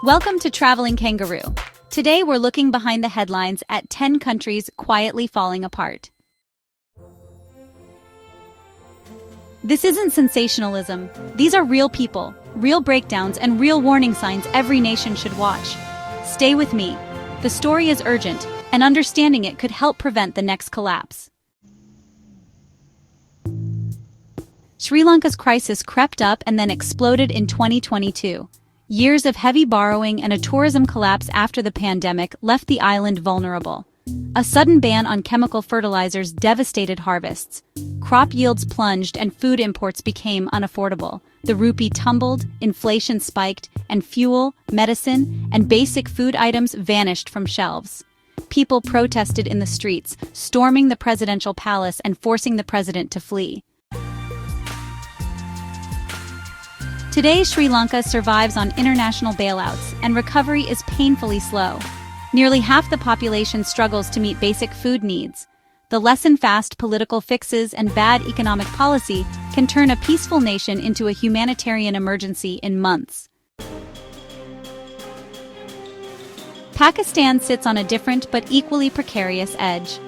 Welcome to Traveling Kangaroo. Today we're looking behind the headlines at 10 countries quietly falling apart. This isn't sensationalism. These are real people, real breakdowns, and real warning signs every nation should watch. Stay with me. The story is urgent, and understanding it could help prevent the next collapse. Sri Lanka's crisis crept up and then exploded in 2022. Years of heavy borrowing and a tourism collapse after the pandemic left the island vulnerable. A sudden ban on chemical fertilizers devastated harvests. Crop yields plunged and food imports became unaffordable. The rupee tumbled, inflation spiked, and fuel, medicine, and basic food items vanished from shelves. People protested in the streets, storming the presidential palace and forcing the president to flee. Today, Sri Lanka survives on international bailouts, and recovery is painfully slow. Nearly half the population struggles to meet basic food needs. The less-than-fast political fixes and bad economic policy can turn a peaceful nation into a humanitarian emergency in months. Pakistan sits on a different but equally precarious edge.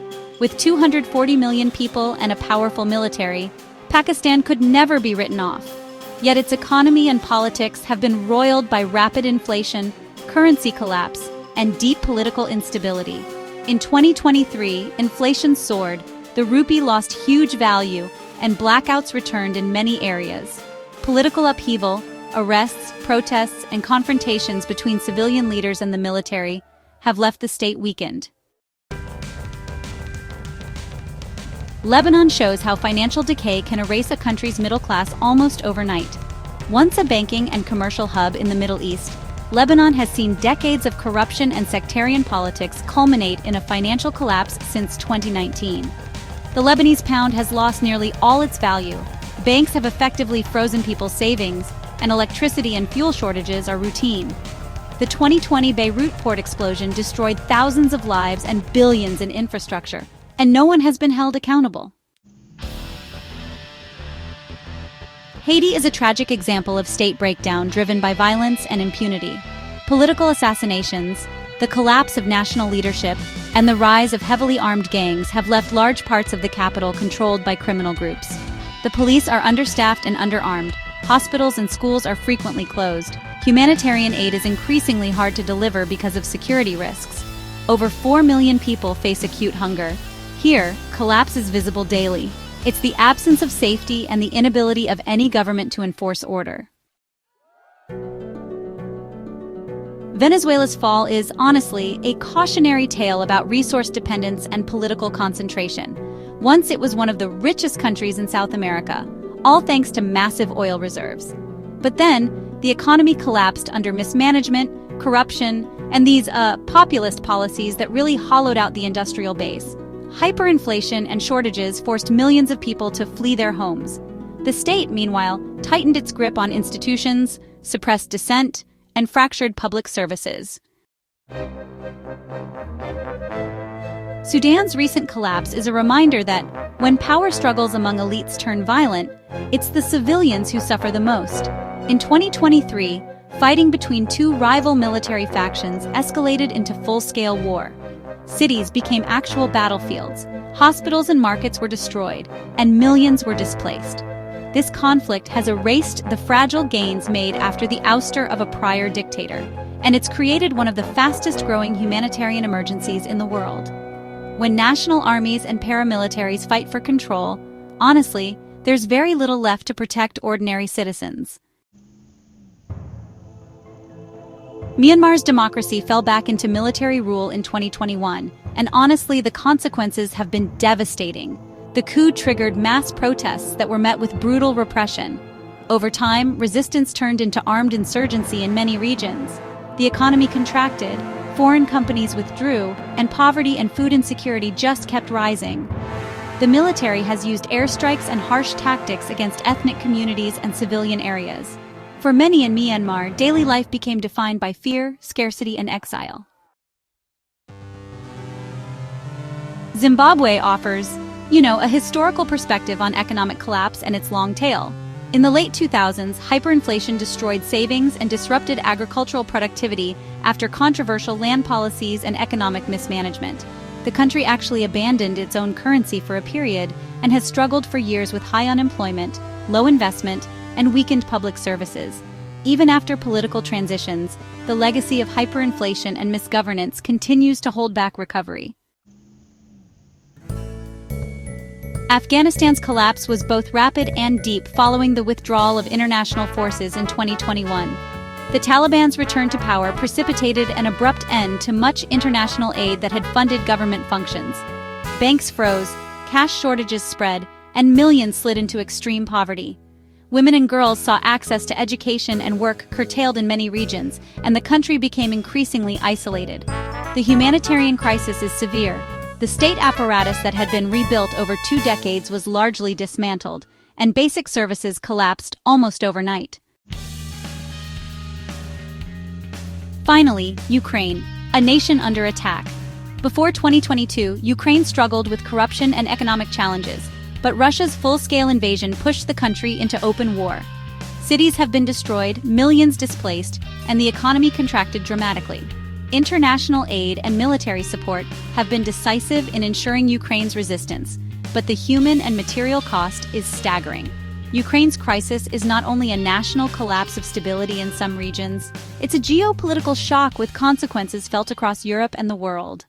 With 240 million people and a powerful military, Pakistan could never be written off. Yet its economy and politics have been roiled by rapid inflation, currency collapse, and deep political instability. In 2023, inflation soared, the rupee lost huge value, and blackouts returned in many areas. Political upheaval, arrests, protests, and confrontations between civilian leaders and the military have left the state weakened. Lebanon shows how financial decay can erase a country's middle class almost overnight. Once a banking and commercial hub in the Middle East, Lebanon has seen decades of corruption and sectarian politics culminate in a financial collapse since 2019. The Lebanese pound has lost nearly all its value, banks have effectively frozen people's savings, and electricity and fuel shortages are routine. The 2020 Beirut port explosion destroyed thousands of lives and billions in infrastructure, and no one has been held accountable. Haiti is a tragic example of state breakdown driven by violence and impunity. Political assassinations, the collapse of national leadership, and the rise of heavily armed gangs have left large parts of the capital controlled by criminal groups. The police are understaffed and underarmed, hospitals and schools are frequently closed, humanitarian aid is increasingly hard to deliver because of security risks. Over 4 million people face acute hunger. Here, collapse is visible daily. It's the absence of safety and the inability of any government to enforce order. Venezuela's fall is, honestly, a cautionary tale about resource dependence and political concentration. Once it was one of the richest countries in South America, all thanks to massive oil reserves. But then, the economy collapsed under mismanagement, corruption, and these populist policies that really hollowed out the industrial base. Hyperinflation and shortages forced millions of people to flee their homes. The state, meanwhile, tightened its grip on institutions, suppressed dissent, and fractured public services. Sudan's recent collapse is a reminder that, when power struggles among elites turn violent, it's the civilians who suffer the most. In 2023, fighting between two rival military factions escalated into full-scale war. Cities became actual battlefields, hospitals and markets were destroyed, and millions were displaced. This conflict has erased the fragile gains made after the ouster of a prior dictator, and it's created one of the fastest-growing humanitarian emergencies in the world. When national armies and paramilitaries fight for control, honestly, there's very little left to protect ordinary citizens. Myanmar's democracy fell back into military rule in 2021, and honestly, the consequences have been devastating. The coup triggered mass protests that were met with brutal repression. Over time, resistance turned into armed insurgency in many regions. The economy contracted, foreign companies withdrew, and poverty and food insecurity just kept rising. The military has used airstrikes and harsh tactics against ethnic communities and civilian areas. For many in Myanmar, daily life became defined by fear, scarcity, and exile. Zimbabwe offers, a historical perspective on economic collapse and its long tail. In the late 2000s, hyperinflation destroyed savings and disrupted agricultural productivity after controversial land policies and economic mismanagement. The country actually abandoned its own currency for a period and has struggled for years with high unemployment, low investment, and weakened public services. Even after political transitions, the legacy of hyperinflation and misgovernance continues to hold back recovery. Afghanistan's collapse was both rapid and deep following the withdrawal of international forces in 2021. The Taliban's return to power precipitated an abrupt end to much international aid that had funded government functions. Banks froze, cash shortages spread, and millions slid into extreme poverty. Women and girls saw access to education and work curtailed in many regions, and the country became increasingly isolated. The humanitarian crisis is severe. The state apparatus that had been rebuilt over 2 decades was largely dismantled, and basic services collapsed almost overnight. Finally, Ukraine, a nation under attack. Before 2022, Ukraine struggled with corruption and economic challenges, but Russia's full-scale invasion pushed the country into open war. Cities have been destroyed, millions displaced, and the economy contracted dramatically. International aid and military support have been decisive in ensuring Ukraine's resistance, but the human and material cost is staggering. Ukraine's crisis is not only a national collapse of stability in some regions, it's a geopolitical shock with consequences felt across Europe and the world.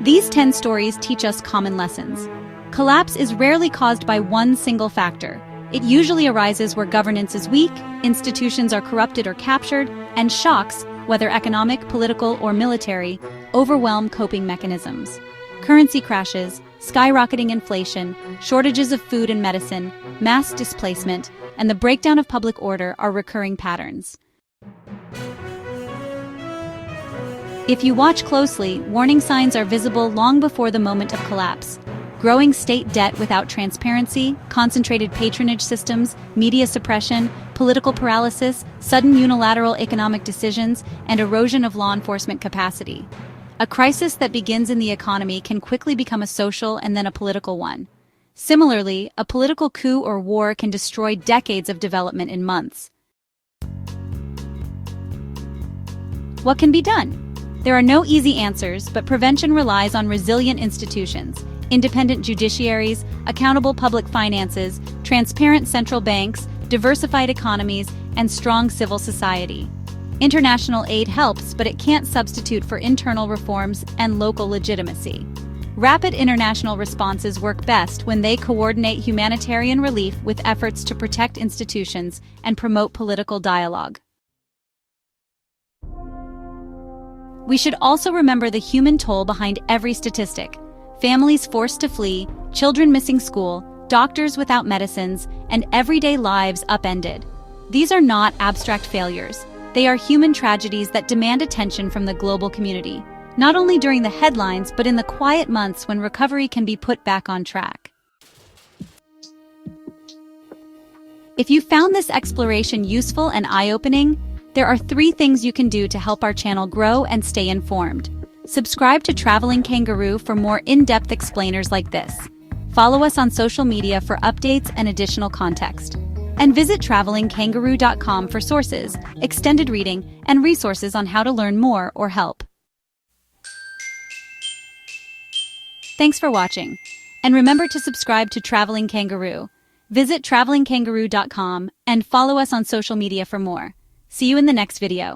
These 10 stories teach us common lessons. Collapse is rarely caused by one single factor. It usually arises where governance is weak, institutions are corrupted or captured, and shocks, whether economic, political, or military, overwhelm coping mechanisms. Currency crashes, skyrocketing inflation, shortages of food and medicine, mass displacement, and the breakdown of public order are recurring patterns. If you watch closely, warning signs are visible long before the moment of collapse. Growing state debt without transparency, concentrated patronage systems, media suppression, political paralysis, sudden unilateral economic decisions, and erosion of law enforcement capacity. A crisis that begins in the economy can quickly become a social and then a political one. Similarly, a political coup or war can destroy decades of development in months. What can be done? There are no easy answers, but prevention relies on resilient institutions, independent judiciaries, accountable public finances, transparent central banks, diversified economies, and strong civil society. International aid helps, but it can't substitute for internal reforms and local legitimacy. Rapid international responses work best when they coordinate humanitarian relief with efforts to protect institutions and promote political dialogue. We should also remember the human toll behind every statistic. Families forced to flee, children missing school, doctors without medicines, and everyday lives upended. These are not abstract failures. They are human tragedies that demand attention from the global community, not only during the headlines but in the quiet months when recovery can be put back on track. If you found this exploration useful and eye-opening, there are 3 things you can do to help our channel grow and stay informed. Subscribe to Traveling Kangaroo for more in-depth explainers like this. Follow us on social media for updates and additional context. And visit travelingkangaroo.com for sources, extended reading, and resources on how to learn more or help. Thanks for watching. And remember to subscribe to Traveling Kangaroo. Visit travelingkangaroo.com and follow us on social media for more. See you in the next video.